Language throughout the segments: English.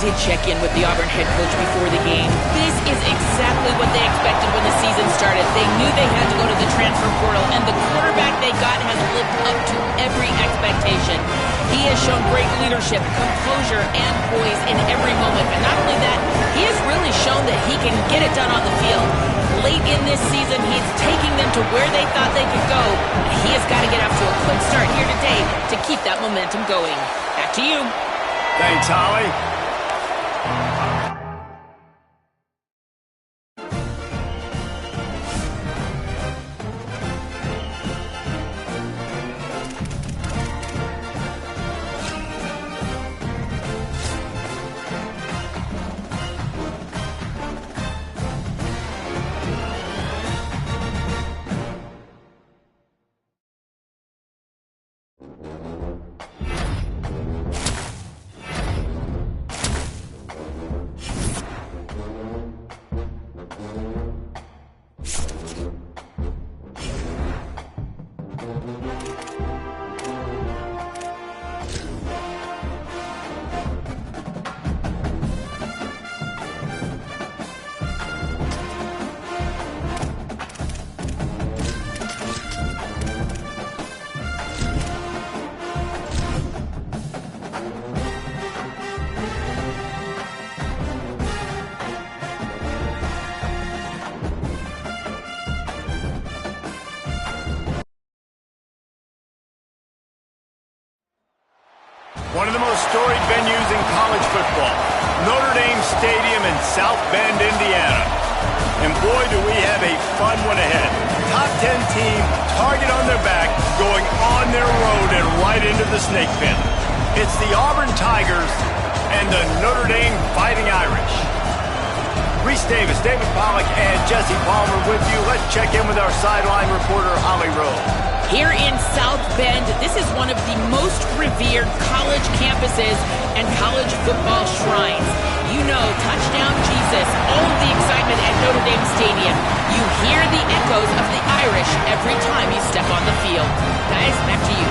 Did check in with the Auburn head coach before the game. This is exactly what they expected when the season started. They knew they had to go to the transfer portal, and the quarterback they got has lived up to every expectation. He has shown great leadership, composure, and poise in every moment. And not only that, he has really shown that he can get it done on the field. Late in this season, he's taking them to where they thought they could go. He has got to get off to a quick start here today to keep that momentum going. Back to you. Thanks, Holly. One of the most storied venues in college football, Notre Dame Stadium in South Bend, Indiana. And boy, do we have a fun one ahead. Top 10 team, target on their back, going on their road and right into the snake pit. It's the Auburn Tigers and the Notre Dame Fighting Irish. Reese Davis, David Pollack, and Jesse Palmer with you. Let's check in with our sideline reporter, Holly Rowe. Here in South Bend, this is one of the most revered college campuses and college football shrines. You know, touchdown Jesus, all of the excitement at Notre Dame Stadium. You hear the echoes of the Irish every time you step on the field. Guys, back to you.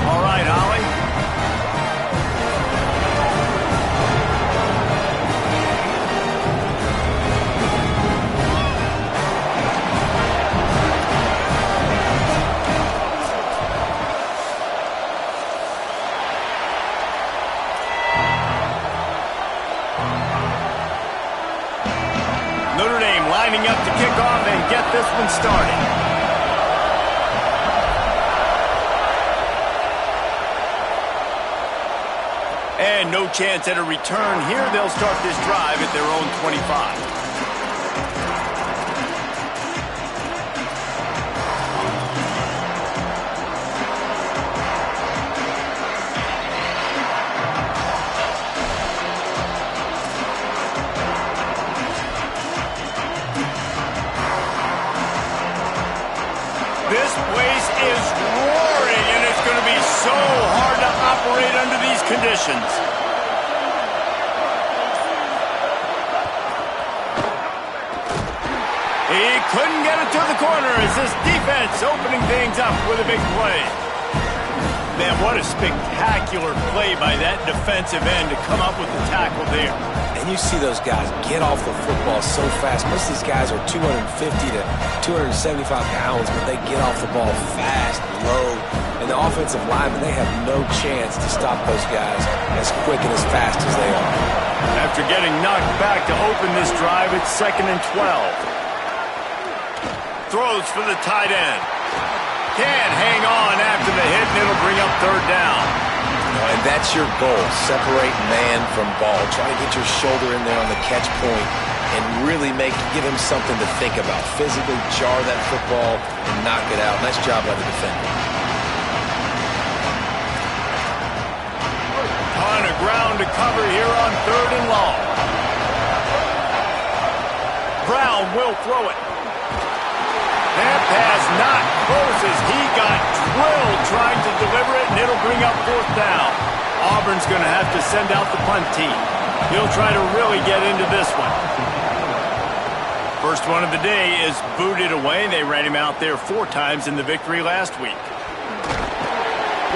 All right, Holly. Notre Dame lining up to kick off and get this one started. And no chance at a return here. They'll start this drive at their own 25. This place is roaring, and it's going to be so hard to operate under these conditions. He couldn't get it to the corner as this defense opening things up with a big play. Man, what a spectacular play by that defensive end to come up with the tackle there. And you see those guys get off the football so fast. Most of these guys are 250 to 275 pounds, but they get off the ball fast, low. And the offensive linemen, they have no chance to stop those guys as quick and as fast as they are. After getting knocked back to open this drive, it's 2nd and 12. Throws for the tight end. Can't hang on after the hit, and it'll bring up 3rd down. And that's your goal. Separate man from ball. Try to get your shoulder in there on the catch point and really give him something to think about. Physically jar that football and knock it out. Nice job by the defender. Ton of ground to cover here on 3rd and long. Brown will throw it. That pass not close as he got drilled trying to deliver it, and it'll bring up 4th down. Auburn's going to have to send out the punt team. He'll try to really get into this one. First one of the day is booted away. They ran him out there 4 times in the victory last week.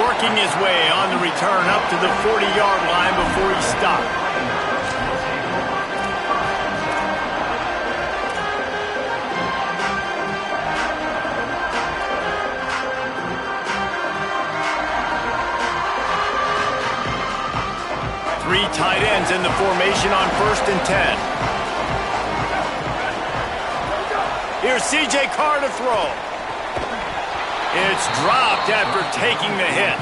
Working his way on the return up to the 40-yard line before he stopped. hands in the formation on 1st and 10. Here's C.J. Carr to throw. It's dropped after taking the hit.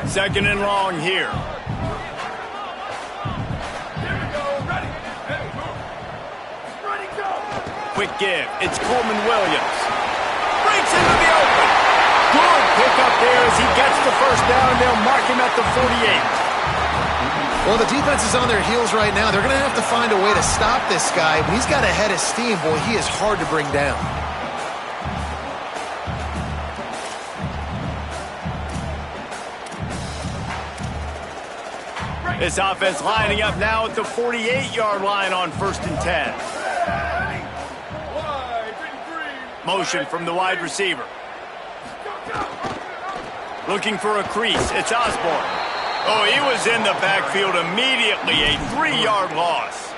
Second and long here. Quick give. It's Coleman Williams. Breaks into the open. Good pickup there as he gets the first down. They'll mark him at the 48. Well, the defense is on their heels right now. They're going to have to find a way to stop this guy. When he's got a head of steam, boy, he is hard to bring down. This offense lining up now at the 48-yard line on 1st and 10. Motion from the wide receiver. Looking for a crease. It's Osborne. Oh, he was in the backfield immediately. A 3-yard loss.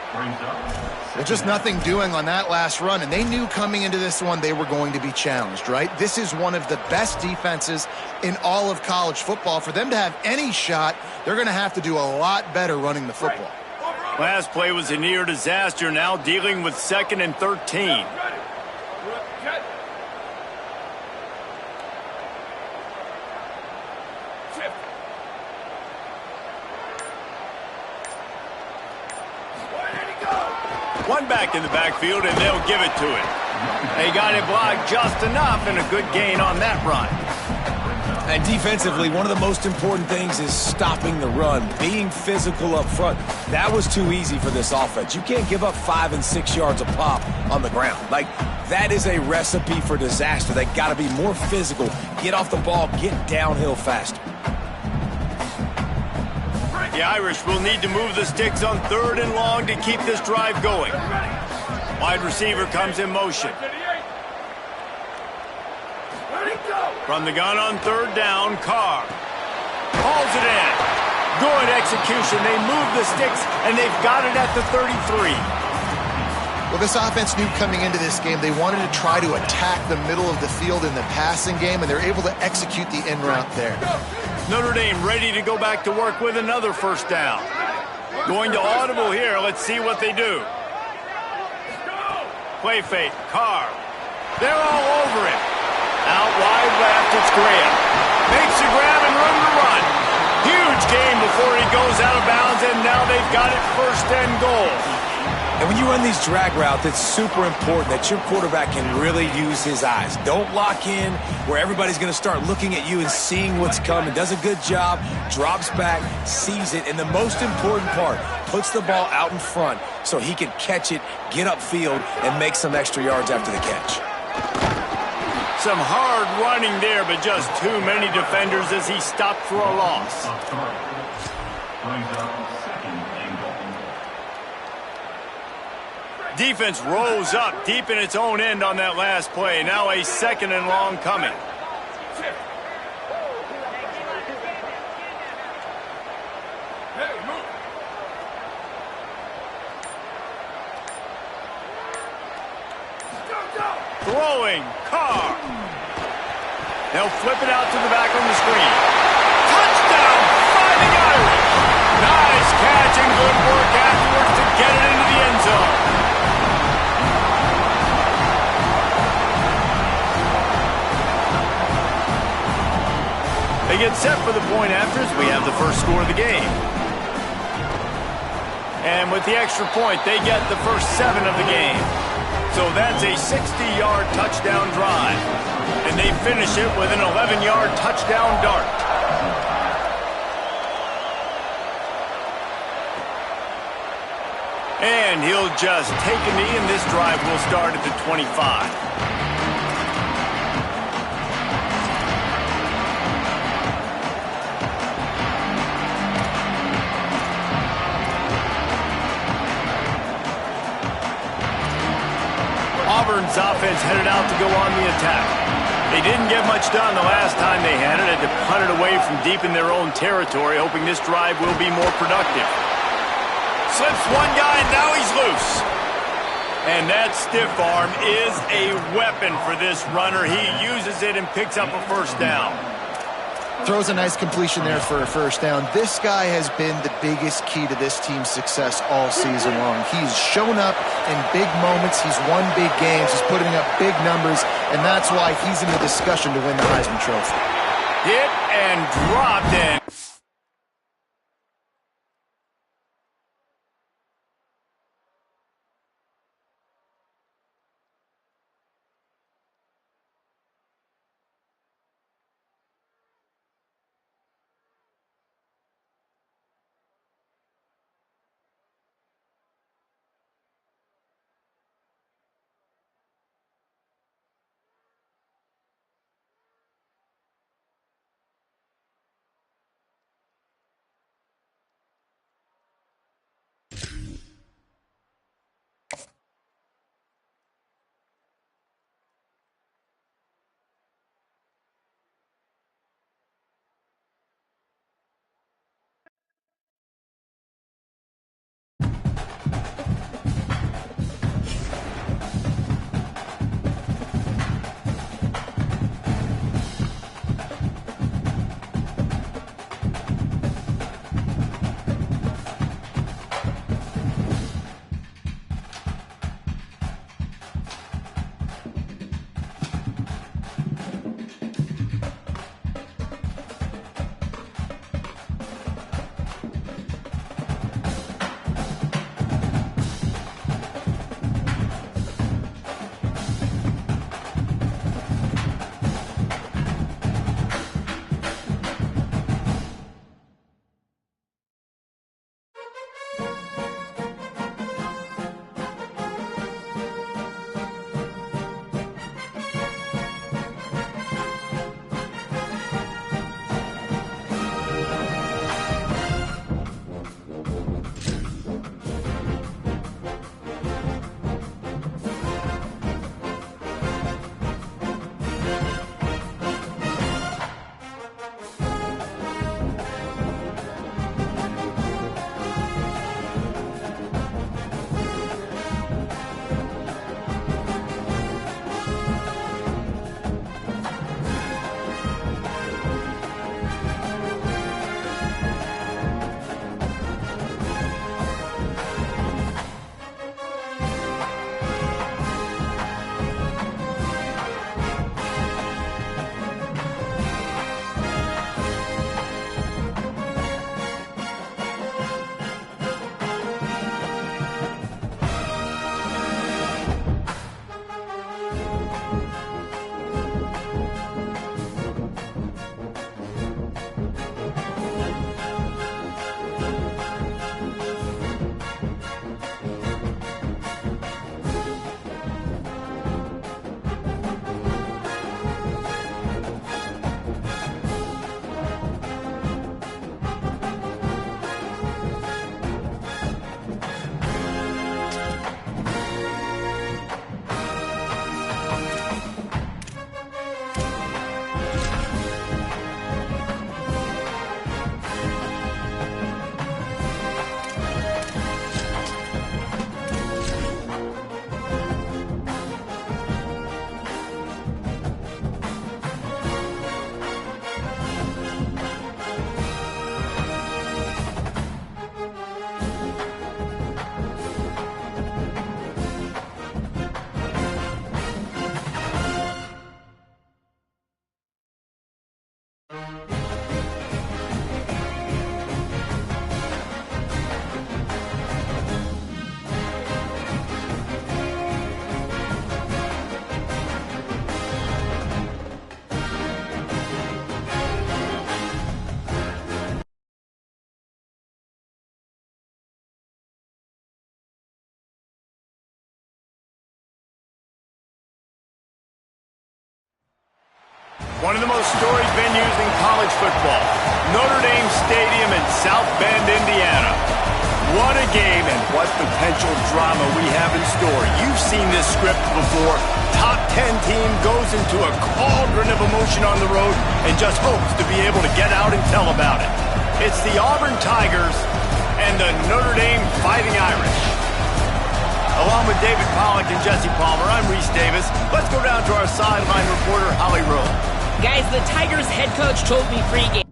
Well, just nothing doing on that last run, and they knew coming into this one they were going to be challenged, right? This is one of the best defenses in all of college football. For them to have any shot, they're going to have to do a lot better running the football. Last play was a near disaster, now dealing with 2nd and 13. One back in the backfield, and they'll give it to him. They got it blocked just enough, and a good gain on that run. And defensively, one of the most important things is stopping the run, being physical up front. That was too easy for this offense. You can't give up 5 and 6 yards a pop on the ground. Like, that is a recipe for disaster. They got to be more physical, get off the ball, get downhill faster. The Irish will need to move the sticks on 3rd and long to keep this drive going. Wide receiver comes in motion. From the gun on 3rd down, Carr hauls it in. Good execution. They move the sticks, and they've got it at the 33. Well, this offense knew coming into this game they wanted to try to attack the middle of the field in the passing game, and they're able to execute the in route there. Notre Dame ready to go back to work with another first down. Going to audible here. Let's see what they do. Play fake. Carr. They're all over him. Out wide left, it's Graham. Makes the grab and room to run. Huge gain before he goes out of bounds, and now they've got it 1st and goal. And when you run these drag routes, it's super important that your quarterback can really use his eyes. Don't lock in where everybody's going to start looking at you and seeing what's coming. Does a good job, drops back, sees it, and the most important part, puts the ball out in front so he can catch it, get upfield, and make some extra yards after the catch. Some hard running there, but just too many defenders as he stopped for a loss. Defense rose up deep in its own end on that last play. Now a 2nd and long coming. Throwing, Carr. They'll flip it out to the back on the screen. Touchdown, Fighting Irish. Nice catch and good work afterwards to get it into the end zone. They get set for the point afters. We have the first score of the game. And with the extra point, they get the first 7 of the game. So that's a 60-yard touchdown drive. And they finish it with an 11-yard touchdown dart. And he'll just take a knee, and this drive will start at the 25. Auburn's offense headed out to go on the attack. They didn't get much done the last time they had it. Had to punt it away from deep in their own territory, hoping this drive will be more productive. Slips one guy, and now he's loose. And that stiff arm is a weapon for this runner. He uses it and picks up a first down. Throws a nice completion there for a first down. This guy has been the biggest key to this team's success all season long. He's shown up in big moments. He's won big games. He's putting up big numbers, and that's why he's in the discussion to win the Heisman Trophy. Hit and dropped in. One of the most storied venues in college football, Notre Dame Stadium in South Bend, Indiana. What a game, and what potential drama we have in store. You've seen this script before. Top 10 team goes into a cauldron of emotion on the road and just hopes to be able to get out and tell about it. It's the Auburn Tigers and the Notre Dame Fighting Irish. Along with David Pollack and Jesse Palmer, I'm Reese Davis. Let's go down to our sideline reporter, Holly Rowe. Guys, the Tigers head coach told me pregame.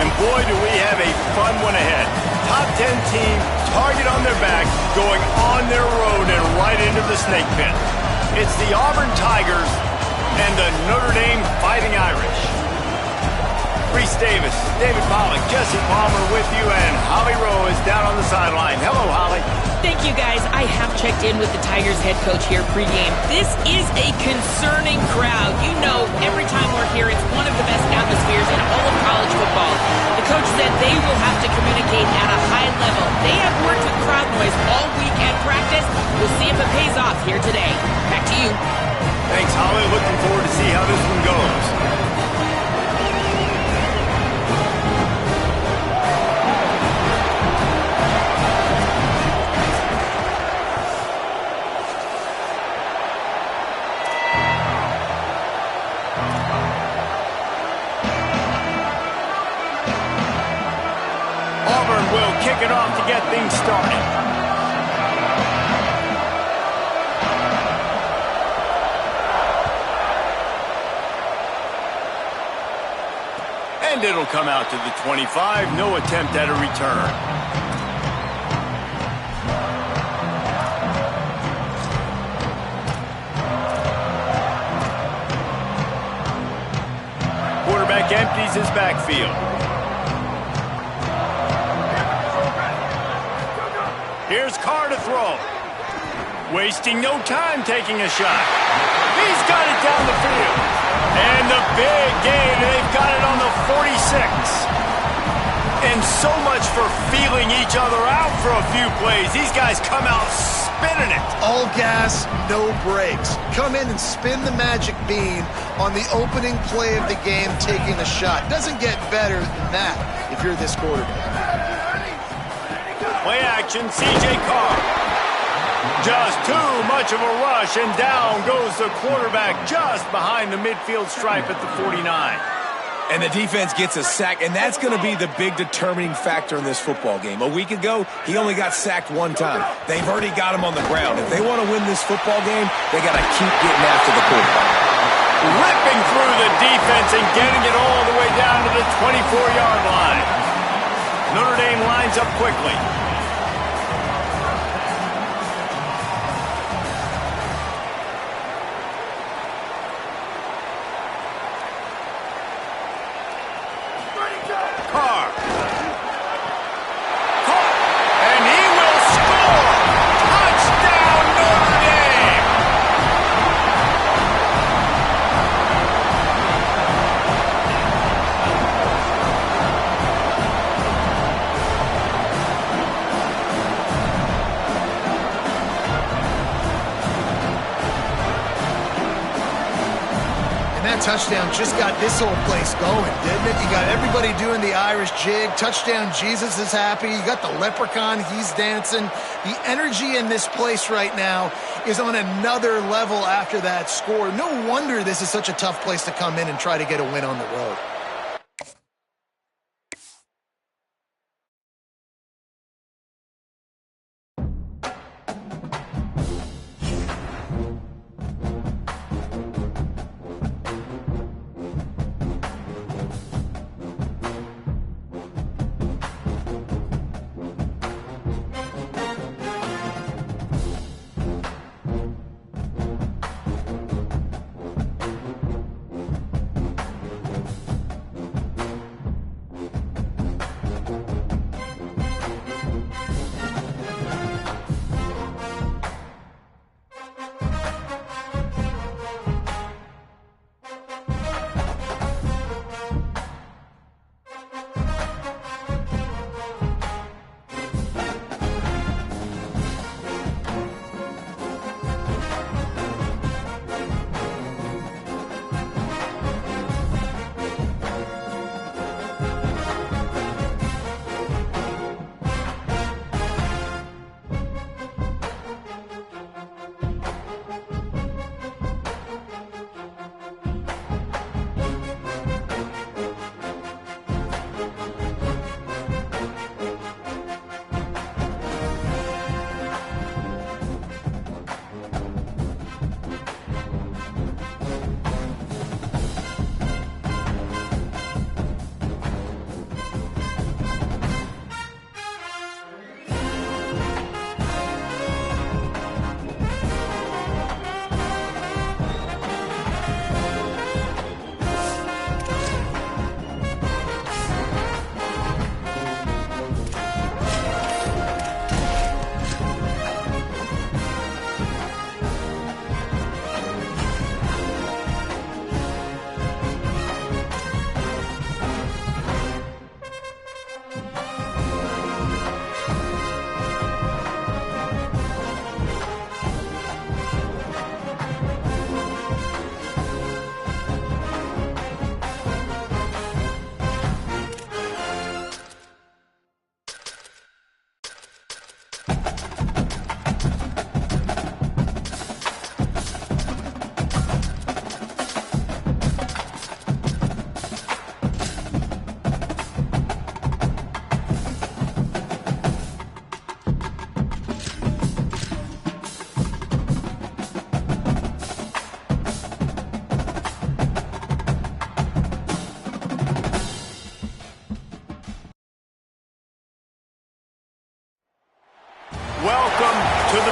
And boy, do we have a fun one ahead. Top 10 team, target on their back, going on their road and right into the snake pit. It's the Auburn Tigers and the Notre Dame Fighting Irish. Reese Davis, David Pollack, Jesse Palmer with you, and Holly Rowe is down on the sideline. Hello, Holly. Thank you, guys. I have checked in with the Tigers head coach here pregame. This is a concerning crowd. You know, every time we're here, it's one of the best atmospheres in all of college football. The coach said they will have to communicate at a high level. They have worked with crowd noise all week at practice. We'll see if it pays off here today. Back to you. Thanks, Holly. Looking forward to see how this one goes. Auburn will kick it off to get things started. And it'll come out to the 25. No attempt at a return. Quarterback empties his backfield. Here's Carr to throw. Wasting no time taking a shot. He's got it down the field. And the big gain. They've got it on the 46. And so much for feeling each other out for a few plays. These guys come out spinning it. All gas, no brakes. Come in and spin the magic bean on the opening play of the game, taking a shot. Doesn't get better than that if you're this quarterback. Play action, C.J. Carr. Just too much of a rush, and down goes the quarterback just behind the midfield stripe at the 49. And the defense gets a sack, and that's going to be the big determining factor in this football game. A week ago, he only got sacked one time. They've already got him on the ground. If they want to win this football game, they got to keep getting after the quarterback. Ripping through the defense and getting it all the way down to the 24-yard line. Notre Dame lines up quickly. Carr. Caught. And he will score. Touchdown, Notre Dame. That touchdown just got this whole place going, didn't it? You got everybody doing the Irish jig. Touchdown, Jesus is happy. You got the leprechaun, he's dancing. The energy in this place right now is on another level after that score. No wonder this is such a tough place to come in and try to get a win on the road.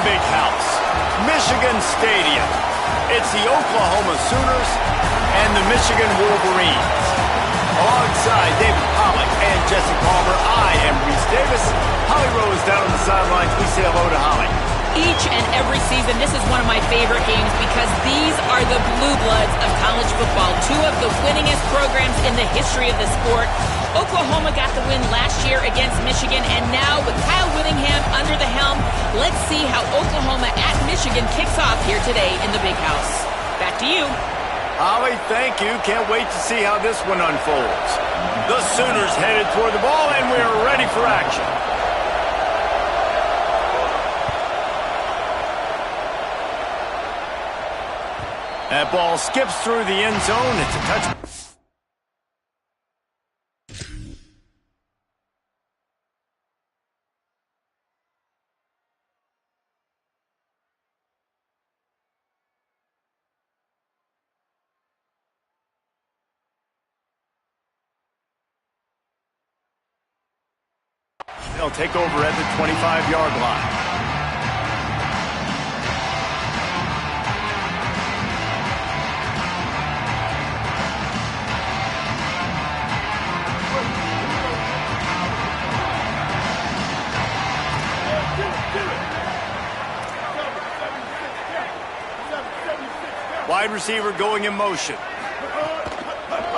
the big house, Michigan Stadium. It's the Oklahoma Sooners and the Michigan Wolverines. Alongside David Pollack and Jesse Palmer, I am Reese Davis. Holly Rose down on the sidelines. We say hello to Holly. Each and every season, this is one of my favorite games because these are the blue bloods of college football. Two of the winningest programs in the history of the sport. Oklahoma got the win last year against Michigan, and now with Kyle Whittingham under the helm, let's see how Oklahoma at Michigan kicks off here today in the Big House. Back to you. Holly, thank you. Can't wait to see how this one unfolds. The Sooners headed toward the ball, and we are ready for action. That ball skips through the end zone. It's a touchdown. They'll take over at the 25-yard line. Wide receiver going in motion.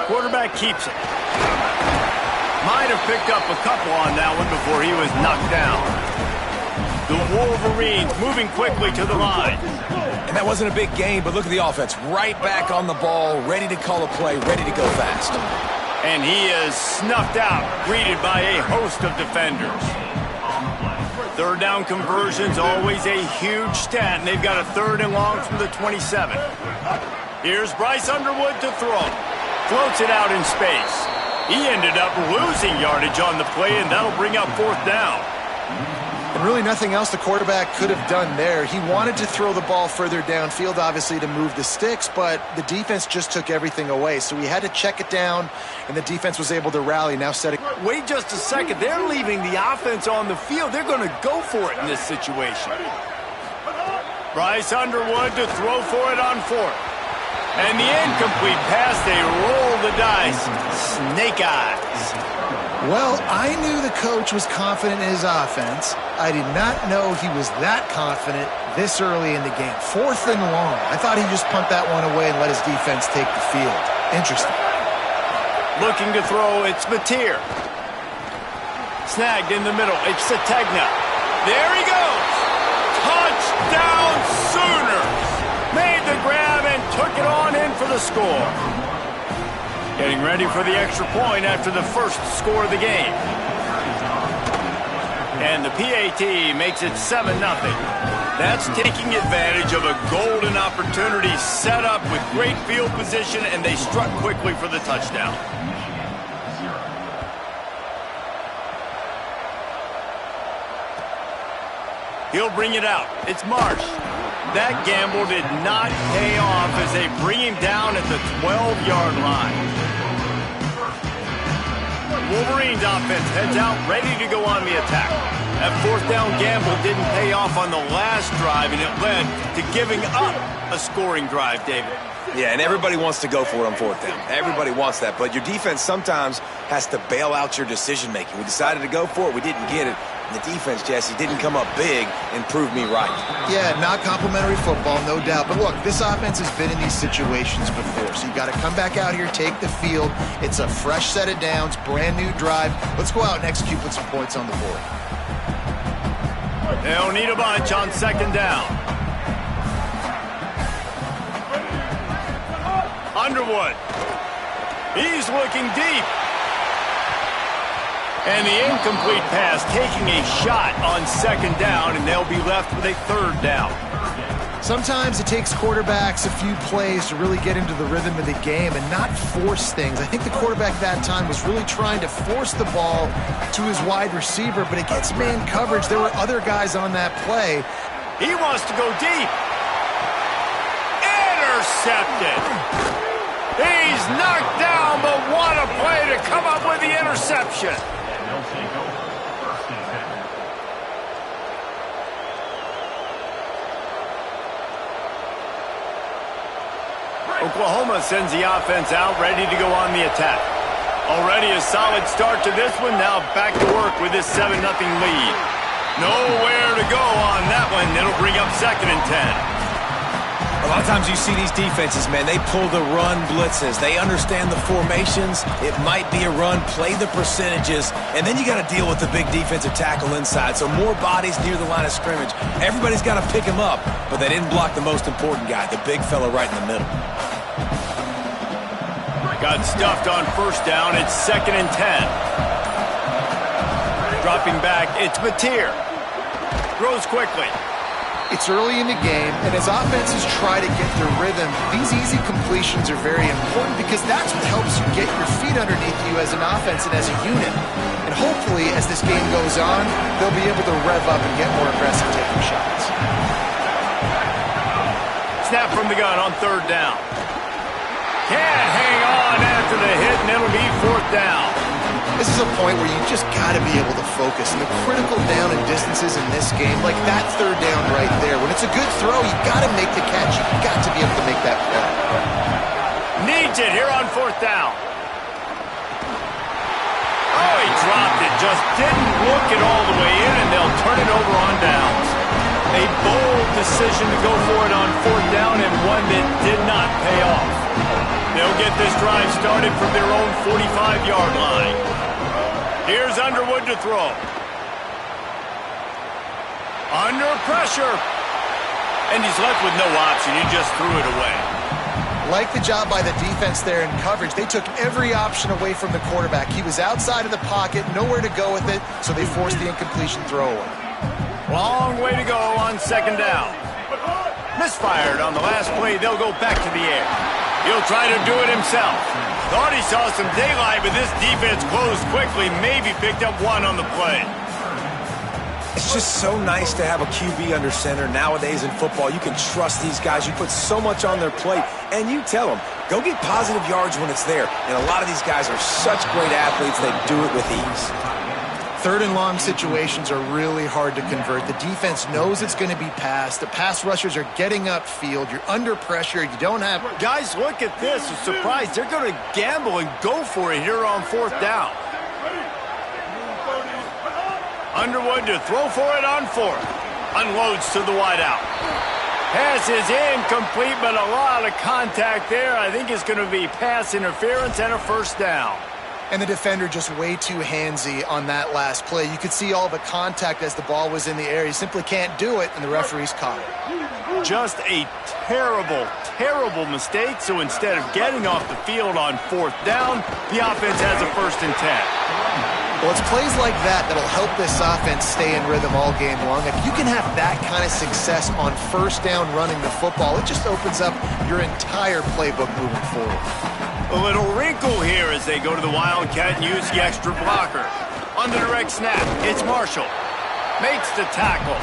Quarterback keeps it. Might have picked up a couple on that one before he was knocked down. The Wolverines moving quickly to the line. And that wasn't a big gain, but look at the offense. Right back on the ball, ready to call a play, ready to go fast. And he is snuffed out, greeted by a host of defenders. Third down conversion's always a huge stat, and they've got a 3rd and long from the 27. Here's Bryce Underwood to throw. Floats it out in space. He ended up losing yardage on the play, and that'll bring up 4th down. And really nothing else the quarterback could have done there. He wanted to throw the ball further downfield, obviously, to move the sticks, but the defense just took everything away. So he had to check it down, and the defense was able to rally. Now setting. Wait just a second. They're leaving the offense on the field. They're going to go for it in this situation. Bryce Underwood to throw for it on 4th. And the incomplete pass, they roll the dice. Snake eyes. Well, I knew the coach was confident in his offense. I did not know he was that confident this early in the game. 4th and long. I thought he'd just punt that one away and let his defense take the field. Interesting. Looking to throw, it's Mateer. Snagged in the middle, it's Sategna. There he goes. Touchdown Sooners. Made the grab and took it on in for the score. Getting ready for the extra point after the first score of the game. And the PAT makes it 7-0. That's taking advantage of a golden opportunity set up with great field position, and they struck quickly for the touchdown. He'll bring it out. It's Marsh. That gamble did not pay off as they bring him down at the 12-yard line. Wolverines offense heads out, ready to go on the attack. That 4th down gamble didn't pay off on the last drive, and it led to giving up a scoring drive, David. Yeah, and everybody wants to go for it on 4th down. Everybody wants that, but your defense sometimes has to bail out your decision-making. We decided to go for it. We didn't get it. And the defense, Jesse, didn't come up big and prove me right. Yeah, not complimentary football, no doubt. But look, this offense has been in these situations before, so you got to come back out here, take the field. It's a fresh set of downs, brand new drive. Let's go out and execute with some points on the board. They'll need a bunch on 2nd down. Underwood. He's looking deep. And the incomplete pass taking a shot on 2nd down, and they'll be left with a 3rd down. Sometimes it takes quarterbacks a few plays to really get into the rhythm of the game and not force things. I think the quarterback that time was really trying to force the ball to his wide receiver, but against man coverage, there were other guys on that play. He wants to go deep. Intercepted. He's knocked down, but what a play to come up with the interception. Oklahoma sends the offense out, ready to go on the attack. Already a solid start to this one. Now back to work with this 7-0 lead. Nowhere to go on that one. It'll bring up 2nd and 10. A lot of times you see these defenses, man, they pull the run blitzes. They understand the formations. It might be a run, play the percentages, and then you got to deal with the big defensive tackle inside. So more bodies near the line of scrimmage. Everybody's got to pick him up, but they didn't block the most important guy, the big fella right in the middle. Got stuffed on 1st down. It's 2nd and 10. Dropping back, it's Mateer. Throws quickly. It's early in the game, and as offenses try to get their rhythm, these easy completions are very important because that's what helps you get your feet underneath you as an offense and as a unit. And hopefully, as this game goes on, they'll be able to rev up and get more aggressive taking shots. Snap from the gun on 3rd down. Can't hang on after the hit, and it'll be 4th down. This is a point where you just got to be able to focus. And the critical down and distances in this game, like that 3rd down right there, when it's a good throw, you got to make the catch. You got to be able to make that play. Needs it here on 4th down. Oh, he dropped it. Just didn't look it all the way in, and they'll turn it over on downs. A bold decision to go for it on 4th down, and one that did not pay off. They'll get this drive started from their own 45-yard line. Here's Underwood to throw. Under pressure. And he's left with no option. He just threw it away. Like the job by the defense there in coverage. They took every option away from the quarterback. He was outside of the pocket, nowhere to go with it, so they forced the incompletion throwaway. Long way to go on 2nd down. Misfired on the last play. They'll go back to the air. He'll try to do it himself. Thought he saw some daylight, but this defense closed quickly. Maybe picked up one on the play. It's just so nice to have a QB under center nowadays in football. You can trust these guys. You put so much on their plate, and you tell them, go get positive yards when it's there. And a lot of these guys are such great athletes, they do it with ease. 3rd and long situations are really hard to convert. The defense knows it's going to be passed. The pass rushers are getting upfield. You're under pressure. You don't have... Guys, look at this. I'm surprised. They're going to gamble and go for it here on 4th down. Underwood to throw for it on 4th. Unloads to the wideout. Pass is incomplete, but a lot of contact there. I think it's going to be pass interference and a 1st down. And the defender just way too handsy on that last play. You could see all the contact as the ball was in the air. He simply can't do it, and the referee's caught it. Just a terrible, terrible mistake. So instead of getting off the field on 4th down, the offense has a 1st and 10. Well, it's plays like that that'll help this offense stay in rhythm all game long. If you can have that kind of success on 1st down running the football, it just opens up your entire playbook moving forward. A little wrinkle here as they go to the Wildcat and use the extra blocker. On the direct snap, it's Marshall. Makes the tackle.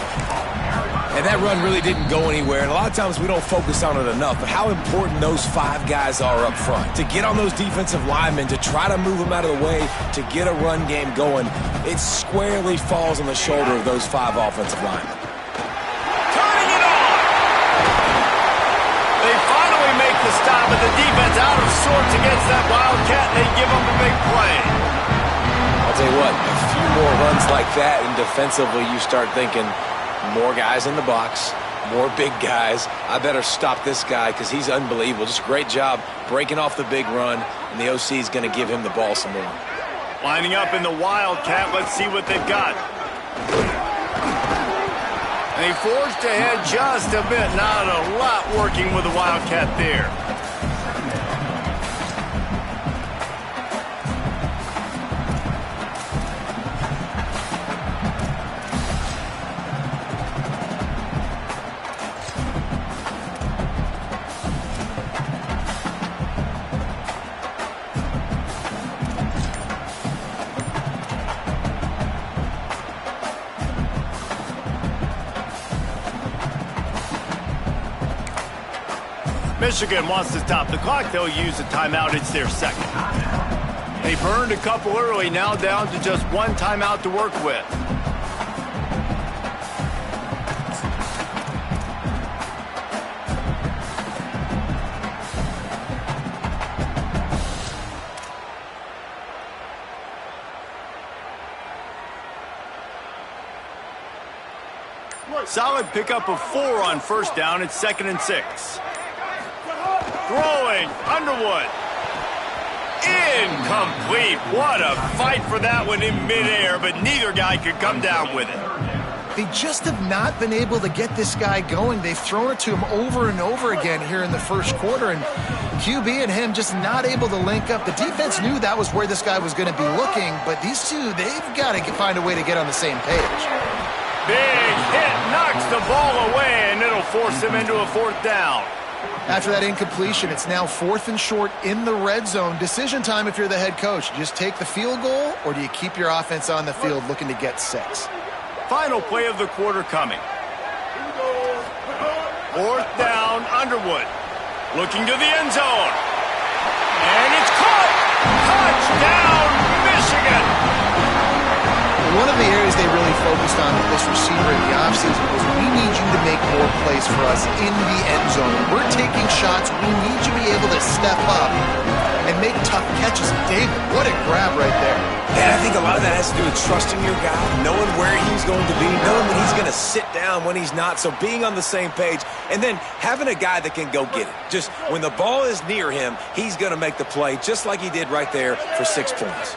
And that run really didn't go anywhere, and a lot of times we don't focus on it enough, but how important those 5 guys are up front. To get on those defensive linemen, to try to move them out of the way, to get a run game going, it squarely falls on the shoulder of those 5 offensive linemen. Turning it on! They finally make the stop, but the defense out of sorts against that Wildcat, and they give them a big play. I'll tell you what, a few more runs like that, and defensively you start thinking, more guys in the box, more big guys. I better stop this guy because he's unbelievable. Just a great job breaking off the big run, and the OC is going to give him the ball some more. Lining up in the Wildcat. Let's see what they've got. And he forged ahead just a bit. Not a lot working with the Wildcat there. Michigan wants to stop the clock. They'll use a timeout. It's their 2nd. They burned a couple early, now down to just 1 timeout to work with. Solid pickup of 4 on first down. It's 2nd and 6. Throwing, Underwood. Incomplete. What a fight for that one in midair, but neither guy could come down with it. They just have not been able to get this guy going. They've thrown it to him over and over again here in the first quarter, and QB and him just not able to link up. The defense knew that was where this guy was going to be looking, but these two, they've got to find a way to get on the same page. Big hit, knocks the ball away, and it'll force him into a 4th down. After that incompletion, it's now 4th and short in the red zone. Decision time if you're the head coach. Do you just take the field goal, or do you keep your offense on the field looking to get 6? Final play of the quarter coming. 4th down, Underwood. Looking to the end zone. And it's caught! Touchdown, Michigan! One of the areas they really focused on with this receiver in the offseason was, we need you to make more plays for us in the end zone. We're taking shots. We need you to be able to step up and make tough catches. David, what a grab right there. And I think a lot of that has to do with trusting your guy, knowing where he's going to be, knowing when he's going to sit down, when he's not. So being on the same page, and then having a guy that can go get it. Just when the ball is near him, he's going to make the play, just like he did right there for 6 points.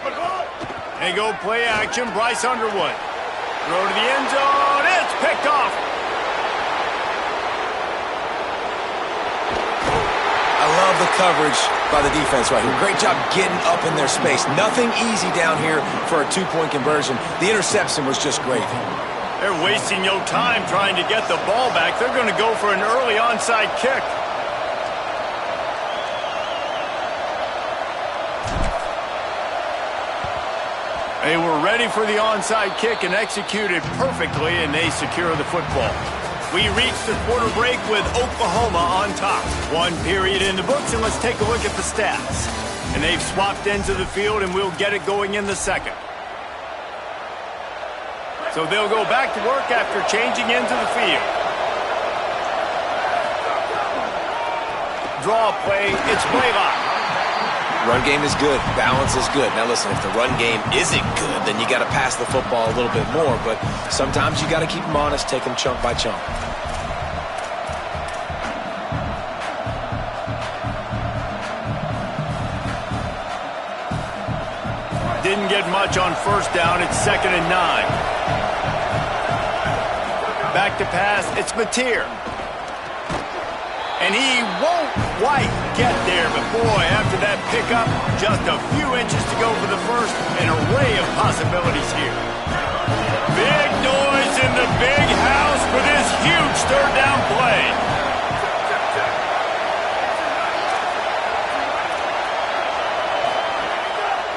They go play action, Bryce Underwood. Throw to the end zone, it's picked off. I love the coverage by the defense right here. Great job getting up in their space. Nothing easy down here for a 2-point conversion. The interception was just great. They're wasting no time trying to get the ball back. They're going to go for an early onside kick. They were ready for the onside kick and executed perfectly, and they secure the football. We reach the quarter break with Oklahoma on top. 1 period in the books, and let's take a look at the stats. And they've swapped ends of the field, and we'll get it going in the second. So they'll go back to work after changing ends of the field. Draw play, it's Blaylock. Run game is good. Balance is good. Now listen, if the run game isn't good, then you got to pass the football a little bit more. But sometimes you got to keep them honest, take them chunk by chunk. Didn't get much on first down. It's 2nd and 9. Back to pass. It's Mateer. And he won't quite get there, but boy, after that pickup, just a few inches to go for the first. An array of possibilities here. Big noise in the big house for this huge 3rd down play.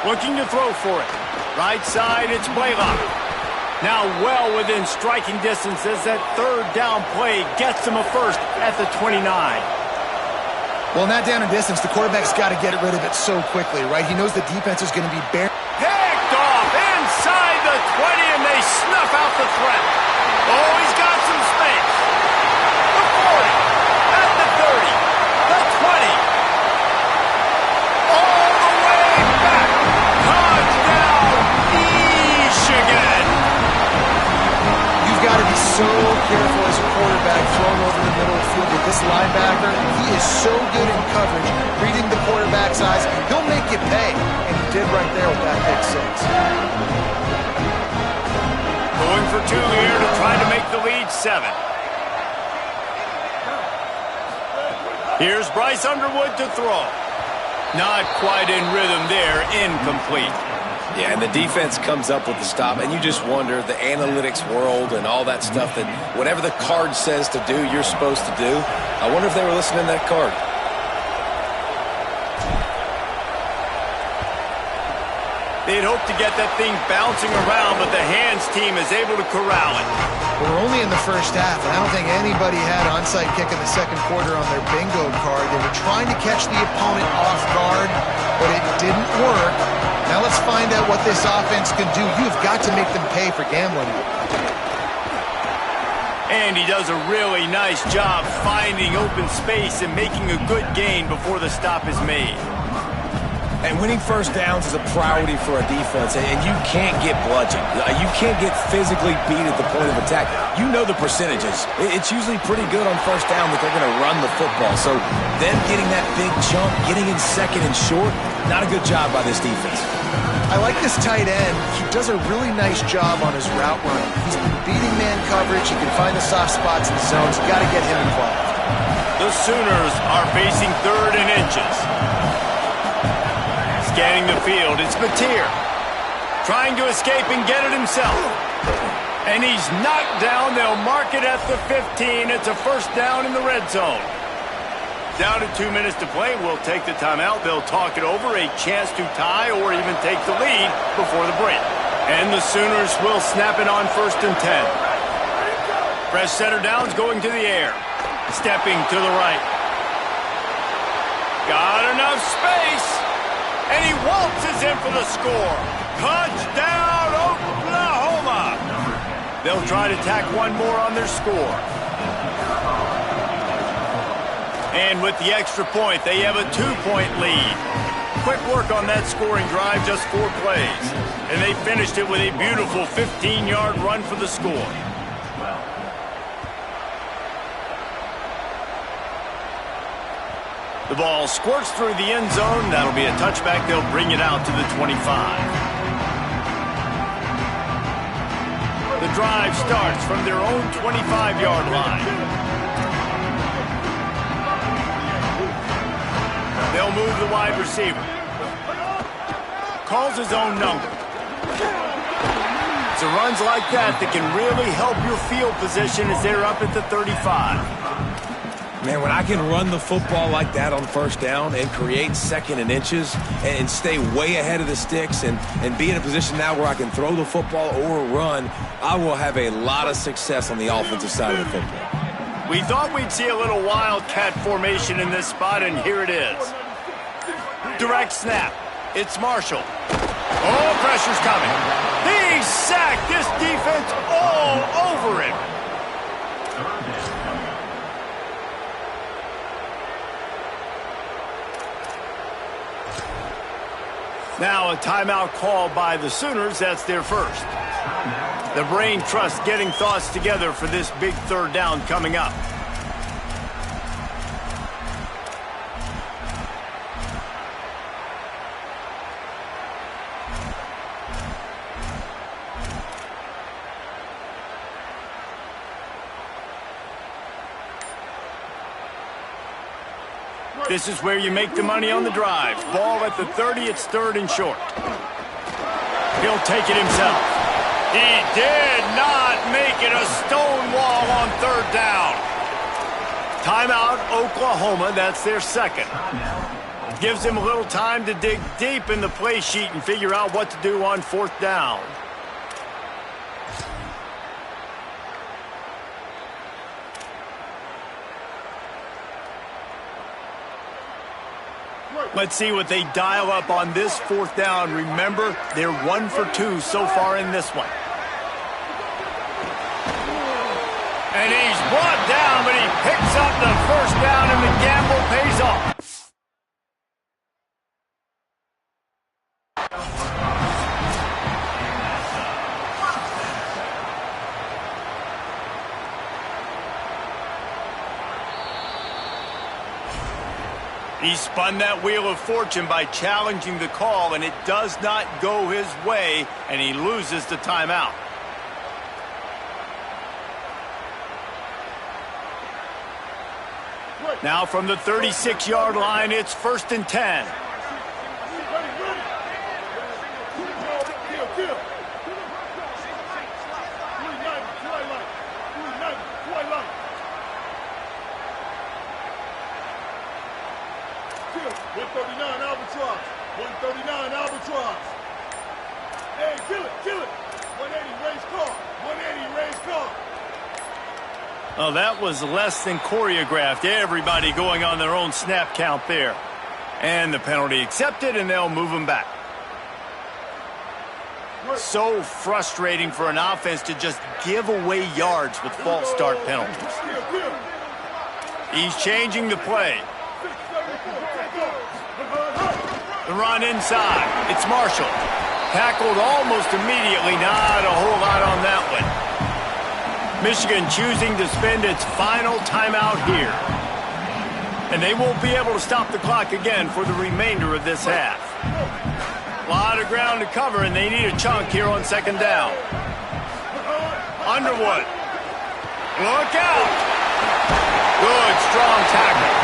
Looking to throw for it. Right side, it's Blaylock. Now well within striking distance as that 3rd down play gets him a first at the 29. Well, in that down and distance, the quarterback's got to get rid of it so quickly, right? He knows the defense is going to be bare. Picked off inside the 20, and they snuff out the threat. Oh, he's got some space. The 40, at the 30, the 20. All the way back. Touchdown, Michigan. You've got to be so careful as a quarterback throwing over the middle of the field with this linebacker. He is so good in coverage, reading the quarterback's eyes. He'll make you pay, and he did right there with that pick 6. Going for 2 here to try to make the lead 7. Here's Bryce Underwood to throw. Not quite in rhythm there, incomplete. Yeah, and the defense comes up with the stop, and you just wonder, the analytics world and all that stuff, that whatever the card says to do, you're supposed to do. I wonder if they were listening to that card. They'd hoped to get that thing bouncing around, but the hands team is able to corral it. We're only in the first half, and I don't think anybody had onside kick in the second quarter on their bingo card. They were trying to catch the opponent off guard, but it didn't work. Now let's find out what this offense can do. You've got to make them pay for gambling. And he does a really nice job finding open space and making a good gain before the stop is made. And winning first downs is a priority for a defense, and you can't get bludgeoned. You can't get physically beat at the point of attack. You know the percentages. It's usually pretty good on first down that they're going to run the football. So them getting that big chunk, getting in second and short, not a good job by this defense. I like this tight end. He does a really nice job on his route running. He's beating man coverage. He can find the soft spots in the zones. You got to get him involved. The Sooners are facing 3rd and inches. Scanning the field, it's Mateer. Trying to escape and get it himself. And he's knocked down. They'll mark it at the 15. It's a first down in the red zone. Down to 2 minutes to play. We'll take the timeout. They'll talk it over. A chance to tie or even take the lead before the break. And the Sooners will snap it on 1st and 10. Fresh center downs going to the air. Stepping to the right. Got enough space. And he waltzes in for the score. Touchdown, Oklahoma. They'll try to tack one more on their score. And with the extra point, they have a 2-point lead. Quick work on that scoring drive, just 4 plays. And they finished it with a beautiful 15-yard run for the score. The ball squirts through the end zone. That'll be a touchback. They'll bring it out to the 25. The drive starts from their own 25-yard line. They'll move the wide receiver. Calls his own number. It's runs like that that can really help your field position as they're up at the 35. Man, when I can run the football like that on first down and create 2nd and inches and stay way ahead of the sticks and be in a position now where I can throw the football or run, I will have a lot of success on the offensive side of the football. We thought we'd see a little wildcat formation in this spot, and here it is. Direct snap. It's Marshall. Oh, pressure's coming. He's sacked. This defense all over him. Now a timeout called by the Sooners. That's their first. The brain trust getting thoughts together for this big 3rd down coming up. This is where you make the money on the drive. Ball at the 30, it's 3rd and short. He'll take it himself. He did not make it a stone wall on 3rd down. Timeout, Oklahoma, that's their 2nd. Gives them a little time to dig deep in the play sheet and figure out what to do on 4th down. Let's see what they dial up on this 4th down. Remember, they're 1 for 2 so far in this one. And he's brought down, but he picks up the first down, and the gamble pays off. He spun that wheel of fortune by challenging the call, and it does not go his way, and he loses the timeout. Now from the 36-yard line, it's 1st and 10. Oh, that was less than choreographed. Everybody going on their own snap count there. And the penalty accepted, and they'll move him back. So frustrating for an offense to just give away yards with false start penalties. He's changing the play. The run inside. It's Marshall. Tackled almost immediately. Not a whole lot on that one. Michigan choosing to spend its final timeout here. And they won't be able to stop the clock again for the remainder of this half. A lot of ground to cover, and they need a chunk here on second down. Underwood. Look out! Good, strong tackle.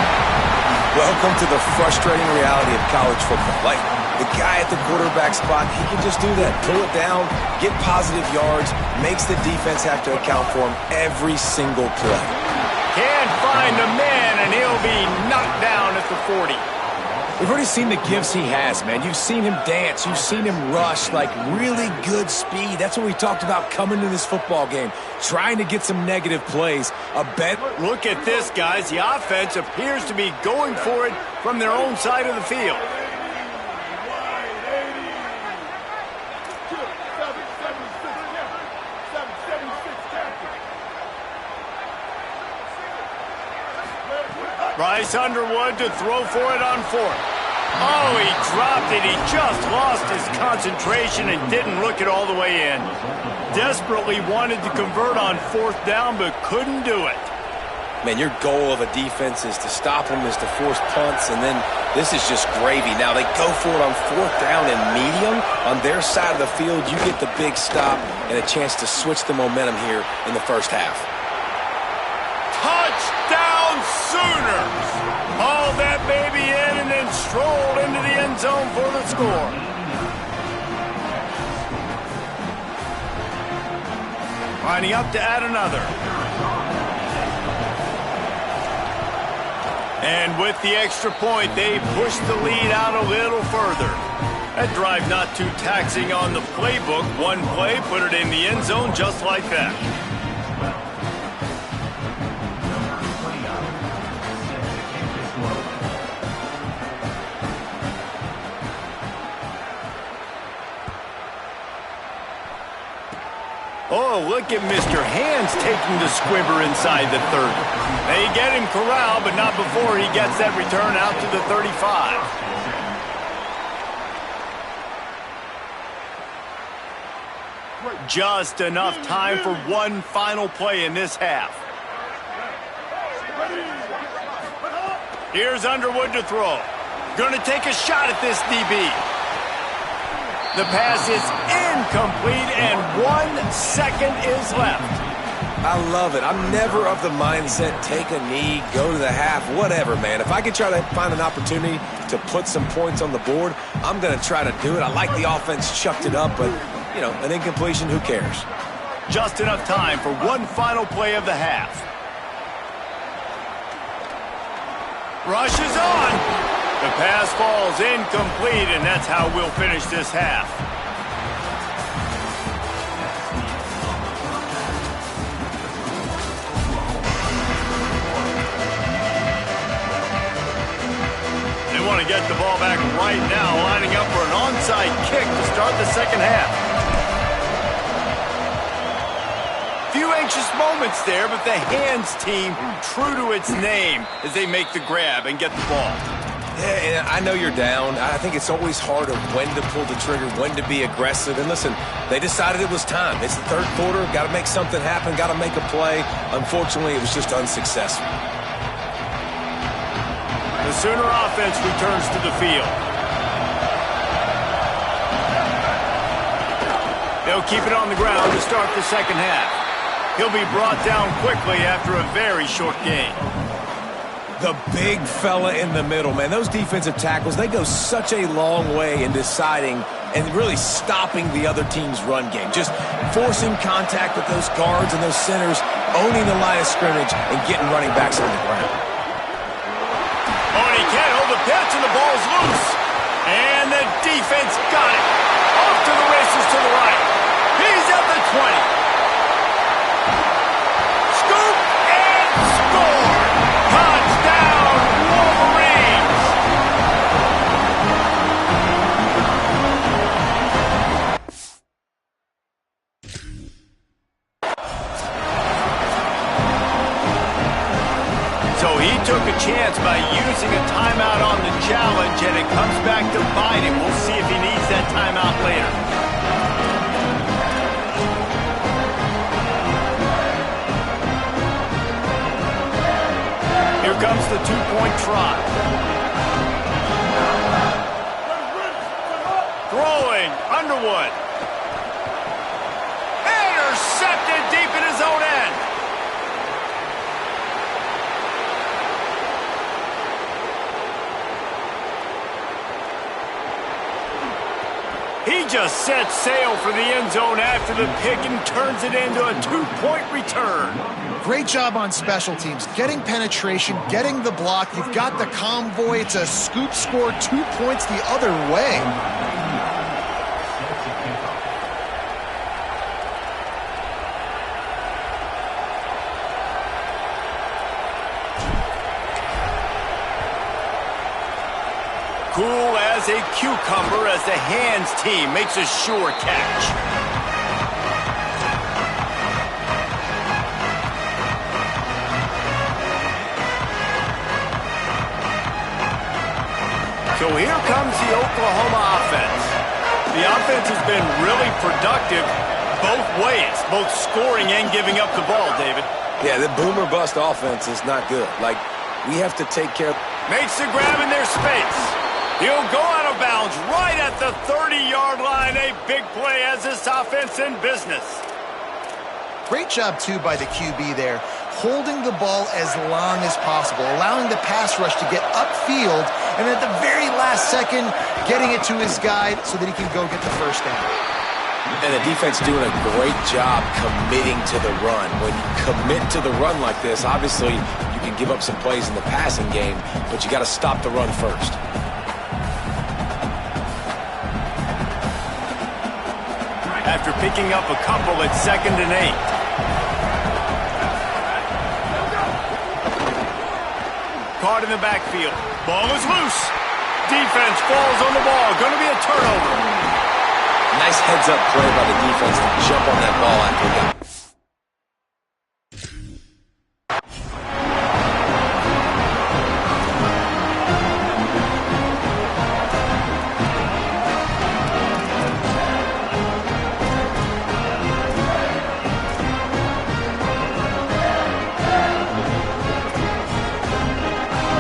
Welcome to the frustrating reality of college football. Like, the guy at the quarterback spot, he can just do that. Pull it down, get positive yards, makes the defense have to account for him every single play. Can't find a man, and he'll be knocked down at the 40. We've already seen the gifts he has, man. You've seen him dance. You've seen him rush, like really good speed. That's what we talked about coming to this football game, trying to get some negative plays. Look at this, guys. The offense appears to be going for it from their own side of the field. Bryce Underwood to throw for it on fourth. Oh, he dropped it. He just lost his concentration and didn't look it all the way in. Desperately wanted to convert on fourth down, but couldn't do it. Man, your goal of a defense is to stop them, is to force punts, and then this is just gravy. Now they go for it on fourth down and medium. On their side of the field, you get the big stop and a chance to switch the momentum here in the first half. Touchdown Sooners! Hauled that baby in and then strolled into the end zone for the score. Lining up to add another. And with the extra point, they push the lead out a little further. That drive not too taxing on the playbook. One play, put it in the end zone just like that. Oh, look at Mr. Hands taking the squibber inside the 30. They get him corralled, but not before he gets that return out to the 35. Just enough time for one final play in this half. Here's Underwood to throw. Going to take a shot at this DB. The pass is incomplete, and 1 second is left. I love it. I'm never of the mindset, take a knee, go to the half, whatever, man. If I can try to find an opportunity to put some points on the board, I'm going to try to do it. I like the offense chucked it up, but, you know, an incompletion, who cares? Just enough time for one final play of the half. Rush is on. The pass falls incomplete, and that's how we'll finish this half. They want to get the ball back right now, lining up for an onside kick to start the second half. Few anxious moments there, but the Hands team true to its name as they make the grab and get the ball. Yeah, and I know you're down. I think it's always hard of when to pull the trigger, when to be aggressive. And listen, they decided it was time. It's the third quarter. Got to make something happen. Got to make a play. Unfortunately, it was just unsuccessful. The Sooner offense returns to the field. They'll keep it on the ground to start the second half. He'll be brought down quickly after a very short gain. The big fella in the middle, man. Those defensive tackles, they go such a long way in deciding and really stopping the other team's run game. Just forcing contact with those guards and those centers, owning the line of scrimmage, and getting running backs on the ground. Oh, and he can't hold the pitch, and the ball's loose. And the defense got it. Off to the races to the right. He's at the 20. Scoop and score. Touchdown, Wolverines! So he took a chance by using a timeout on the challenge, and it comes back to bite him. We'll see if he needs that timeout later. Here comes the two-point try. Throwing, Underwood. Intercepted deep in his own end. He just sets sail for the end zone after the pick and turns it into a two-point return. Great job on special teams, getting penetration, getting the block. You've got the convoy. It's a scoop score, 2 points the other way. Cool as a cucumber as the hands team makes a sure catch. So here comes the Oklahoma offense. The offense has been really productive both ways, both scoring and giving up the ball, David. Yeah, the boomer bust offense is not good. Like, we have to take care of... Makes the grab in their space. He'll go out of bounds right at the 30-yard line. A big play as this offense in business. Great job, too, by the QB there, holding the ball as long as possible, allowing the pass rush to get upfield, and at the very last second, getting it to his guy so that he can go get the first down. And the defense doing a great job committing to the run. When you commit to the run like this, obviously you can give up some plays in the passing game, but you got to stop the run first. After picking up a couple at 2nd and 8. Caught in the backfield. Ball is loose. Defense falls on the ball. Going to be a turnover. Nice heads-up play by the defense to jump on that ball after he got...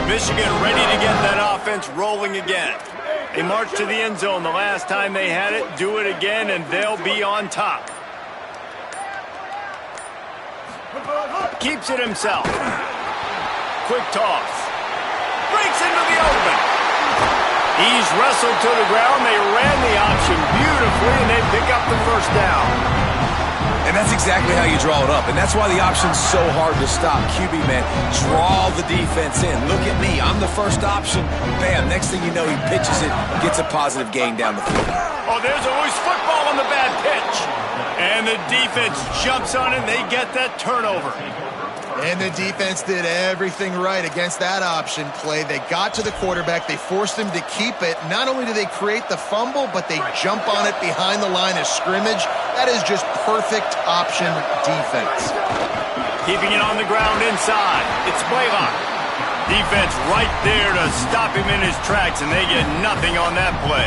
Michigan ready to get that offense rolling again. They marched to the end zone the last time they had it. Do it again, and they'll be on top. Keeps it himself. Quick toss. Breaks into the open. He's wrestled to the ground. They ran the option beautifully, and they pick up the first down. And that's exactly how you draw it up. And that's why the option's so hard to stop. QB, man, draw the defense in. Look at me. I'm the first option. Bam. Next thing you know, he pitches it, gets a positive gain down the field. Oh, there's always football on the bad pitch. And the defense jumps on it, and they get that turnover. And the defense did everything right against that option play. They got to the quarterback. They forced him to keep it. Not only do they create the fumble, but they jump on it behind the line of scrimmage. That is just perfect option defense. Keeping it on the ground inside. It's Blaylock. Defense right there to stop him in his tracks, and they get nothing on that play.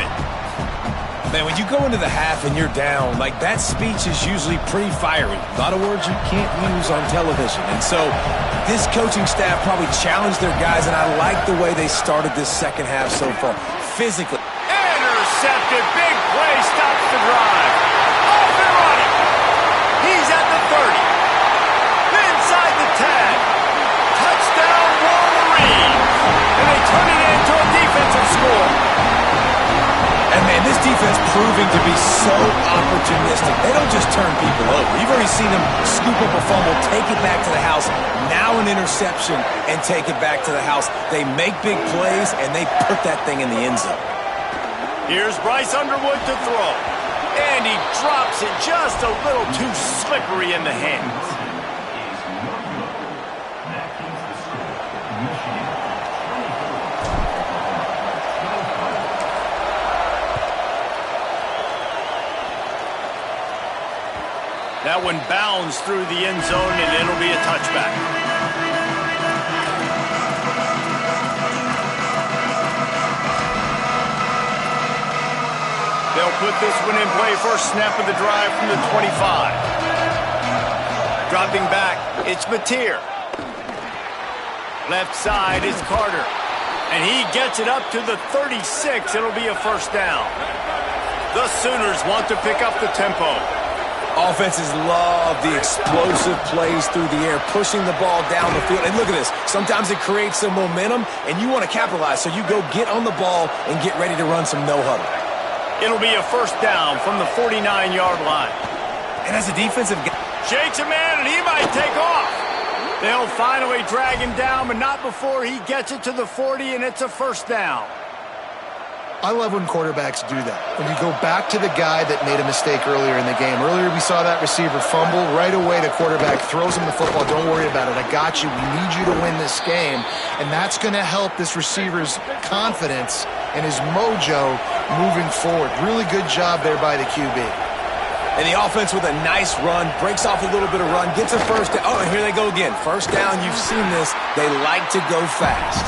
Man, when you go into the half and you're down, like, that speech is usually pretty fiery. A lot of words you can't use on television. And so this coaching staff probably challenged their guys, and I like the way they started this second half so far. Physically. Intercepted. Big play. Stops the drive. Off and running. He's at the 30. Inside the 10. Touchdown, Wolverines. And they turn it into a defensive score. And, man, this defense proving to be so opportunistic. They don't just turn people over. You've already seen them scoop up a fumble, take it back to the house, now an interception, and take it back to the house. They make big plays, and they put that thing in the end zone. Here's Bryce Underwood to throw. And he drops it just a little too slippery in the hands. That one bounds through the end zone, and it'll be a touchback. They'll put this one in play first snap of the drive from the 25. Dropping back, it's Mateer. Left side is Carter. And he gets it up to the 36. It'll be a first down. The Sooners want to pick up the tempo. Offenses love the explosive plays through the air, pushing the ball down the field. And look at this. Sometimes it creates some momentum, and you want to capitalize. So you go get on the ball and get ready to run some no-huddle. It'll be a first down from the 49-yard line. And as a defensive guy, shakes a man, and he might take off. They'll finally drag him down, but not before he gets it to the 40, and it's a first down. I love when quarterbacks do that. When you go back to the guy that made a mistake earlier in the game. Earlier we saw that receiver fumble. Right away the quarterback throws him the football. Don't worry about it. I got you. We need you to win this game. And that's going to help this receiver's confidence and his mojo moving forward. Really good job there by the QB. And the offense with a nice run, breaks off a little bit of run, gets a first down. Oh, and here they go again. First down, you've seen this. They like to go fast.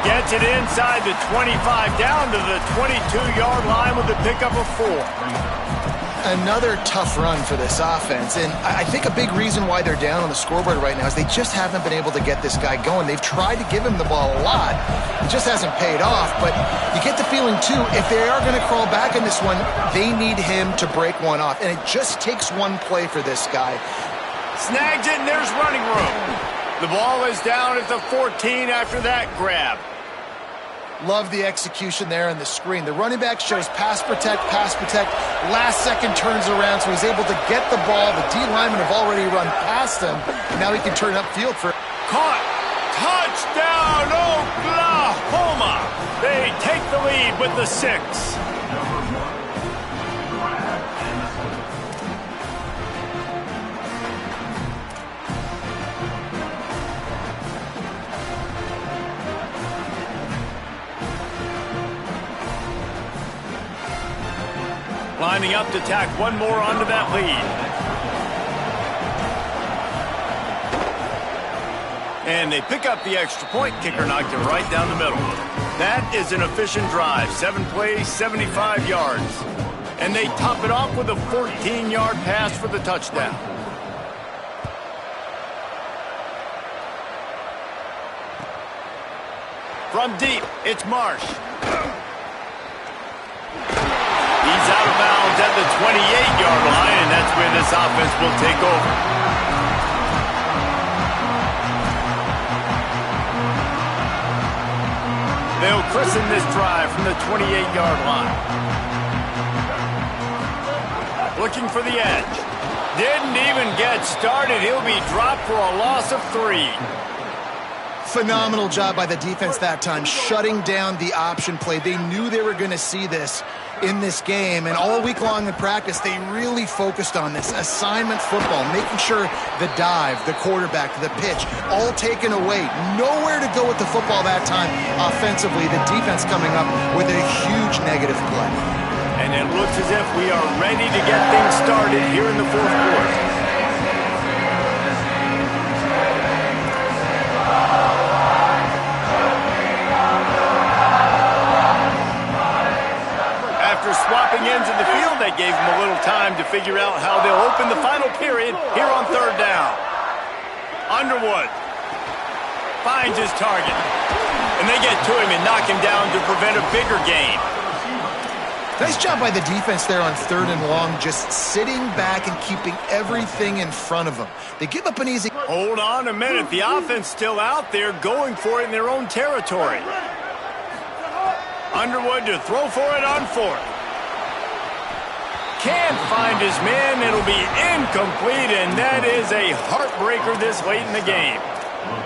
Gets it inside the 25, down to the 22-yard line with a pickup of 4. Another tough run for this offense, and I think a big reason why they're down on the scoreboard right now is they just haven't been able to get this guy going. They've tried to give him the ball a lot. It just hasn't paid off, but you get the feeling, too, if they are going to crawl back in this one, they need him to break one off, and it just takes one play for this guy. Snags it, and there's running room. The ball is down at the 14 after that grab. Love the execution there on the screen. The running back shows pass protect, last second turns around, so he's able to get the ball. The D linemen have already run past him. Now he can turn upfield for... Caught! Touchdown, Oklahoma! They take the lead with the 6. Lining up to tack one more onto that lead. And they pick up the extra point. Kicker knocked it right down the middle. That is an efficient drive. 7 plays, 75 yards. And they top it off with a 14-yard pass for the touchdown. From deep, it's Marsh. He's out of bounds at the 28-yard line, and that's where this offense will take over. They'll christen this drive from the 28-yard line. Looking for the edge. Didn't even get started. He'll be dropped for a loss of 3. Phenomenal job by the defense that time, shutting down the option play. They knew they were going to see this in this game, and all week long in practice, they really focused on this assignment football, making sure the dive, the quarterback, the pitch, all taken away. Nowhere to go with the football that time offensively. The defense coming up with a huge negative play. And it looks as if we are ready to get things started here in the fourth quarter. Swapping ends in the field, they gave him a little time to figure out how they'll open the final period here on third down. Underwood finds his target, and they get to him and knock him down to prevent a bigger gain. Nice job by the defense there on third and long, just sitting back and keeping everything in front of them. They give up an easy... Hold on a minute. The offense still out there going for it in their own territory. Underwood to throw for it on fourth. Can't find his man. It'll be incomplete, and that is a heartbreaker this late in the game.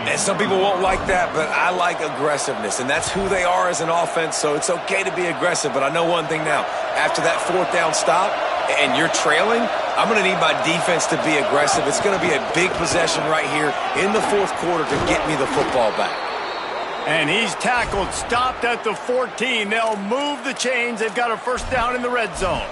And some people won't like that, but I like aggressiveness, and that's who they are as an offense, so it's okay to be aggressive. But I know one thing now. After that fourth down stop and you're trailing, I'm going to need my defense to be aggressive. It's going to be a big possession right here in the fourth quarter to get me the football back. And he's tackled, stopped at the 14. They'll move the chains. They've got a first down in the red zone.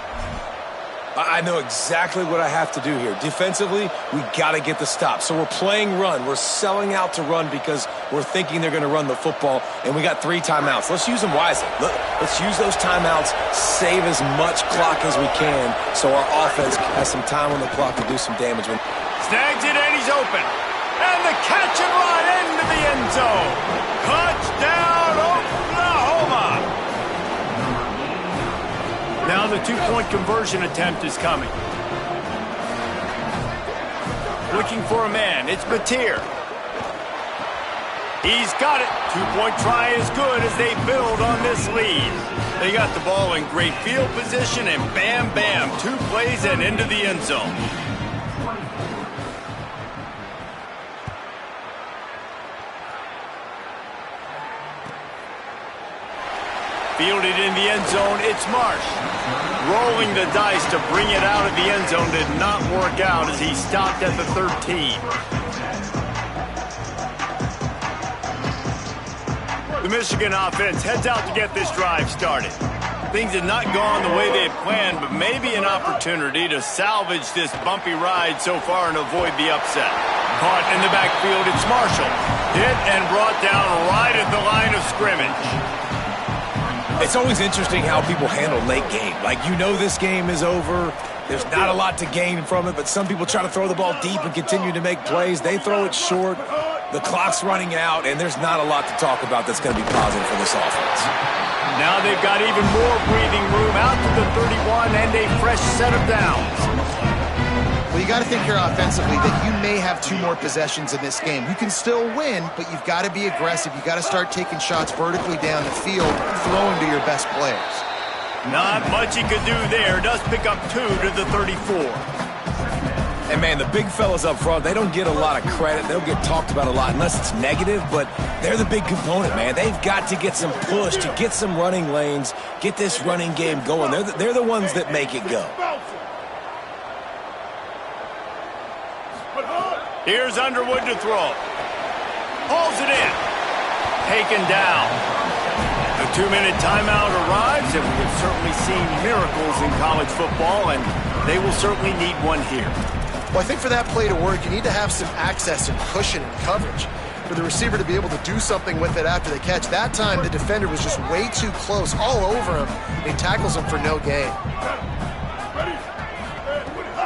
I know exactly what I have to do here. Defensively, we got to get the stop. So we're playing run. We're selling out to run because we're thinking they're going to run the football, and we got 3 timeouts. Let's use them wisely. Let's use those timeouts, save as much clock as we can so our offense has some time on the clock to do some damage. Snags it, and he's open. And the catch and run into the end zone. Touchdown, Oklahoma! Now the 2-point conversion attempt is coming. Looking for a man. It's Mateer. He's got it. 2-point try is good as they build on this lead. They got the ball in great field position, and bam, bam, 2 plays and into the end zone. Fielded in the end zone, it's Marsh. Rolling the dice to bring it out of the end zone did not work out as he stopped at the 13. The Michigan offense heads out to get this drive started. Things had not gone the way they had planned, but maybe an opportunity to salvage this bumpy ride so far and avoid the upset. Caught in the backfield, it's Marshall. Hit and brought down right at the line of scrimmage. It's always interesting how people handle late game. Like, you know this game is over. There's not a lot to gain from it, but some people try to throw the ball deep and continue to make plays. They throw it short. The clock's running out, and there's not a lot to talk about that's going to be positive for this offense. Now they've got even more breathing room out to the 31 and a fresh set of downs. Well, you got to think here offensively that you may have 2 more possessions in this game. You can still win, but you've got to be aggressive. You've got to start taking shots vertically down the field, throwing to your best players. Not much he could do there. Does pick up 2 to the 34. And, man, the big fellas up front, they don't get a lot of credit. They don't get talked about a lot unless it's negative, but they're the big component, man. They've got to get some push to get some running lanes, get this running game going. They're the ones that make it go. Here's Underwood to throw. Hauls it in. Taken down. The 2-minute timeout arrives, and we have certainly seen miracles in college football, and they will certainly need one here. Well, I think for that play to work, you need to have some access and cushion and coverage. For the receiver to be able to do something with it after the catch. That time, the defender was just way too close, all over him. He tackles him for no gain.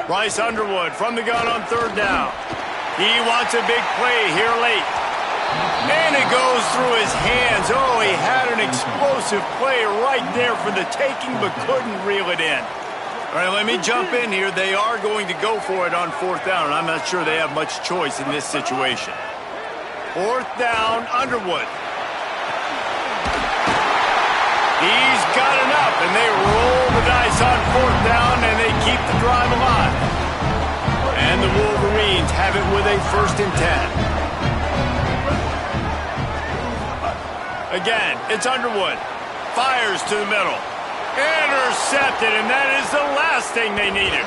Bryce Underwood from the gun on 3rd down. He wants a big play here late. And it goes through his hands. Oh, he had an explosive play right there for the taking, but couldn't reel it in. All right, let me jump in here. They are going to go for it on 4th down, and I'm not sure they have much choice in this situation. 4th down, Underwood. He's got enough, and they roll the dice on 4th down, and they keep the drive alive. And the Wolverines have it with a 1st and 10. Again, it's Underwood. Fires to the middle. Intercepted, and that is the last thing they needed.